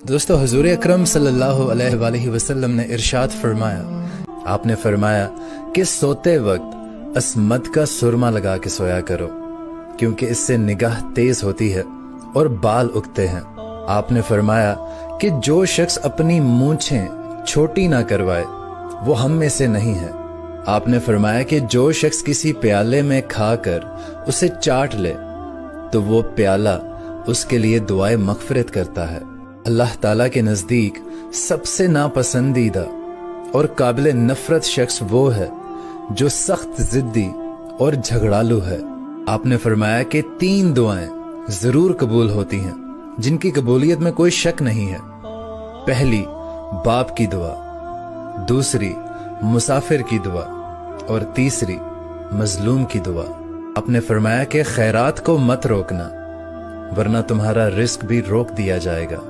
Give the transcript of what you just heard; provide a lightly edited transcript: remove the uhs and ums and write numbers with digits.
دوستو حضور اکرم صلی اللہ علیہ وآلہ وسلم نے ارشاد فرمایا، آپ نے فرمایا کہ سوتے وقت عصمت کا سرما لگا کے سویا کرو، کیونکہ اس سے نگاہ تیز ہوتی ہے اور بال اگتے ہیں۔ آپ نے فرمایا کہ جو شخص اپنی مونچھیں چھوٹی نہ کروائے وہ ہم میں سے نہیں ہے۔ آپ نے فرمایا کہ جو شخص کسی پیالے میں کھا کر اسے چاٹ لے تو وہ پیالہ اس کے لیے دعائے مغفرت کرتا ہے۔ اللہ تعالیٰ کے نزدیک سب سے ناپسندیدہ اور قابل نفرت شخص وہ ہے جو سخت ضدی اور جھگڑالو ہے۔ آپ نے فرمایا کہ 3 دعائیں ضرور قبول ہوتی ہیں جن کی قبولیت میں کوئی شک نہیں ہے۔ پہلی باپ کی دعا، دوسری مسافر کی دعا اور تیسری مظلوم کی دعا۔ آپ نے فرمایا کہ خیرات کو مت روکنا ورنہ تمہارا رزق بھی روک دیا جائے گا۔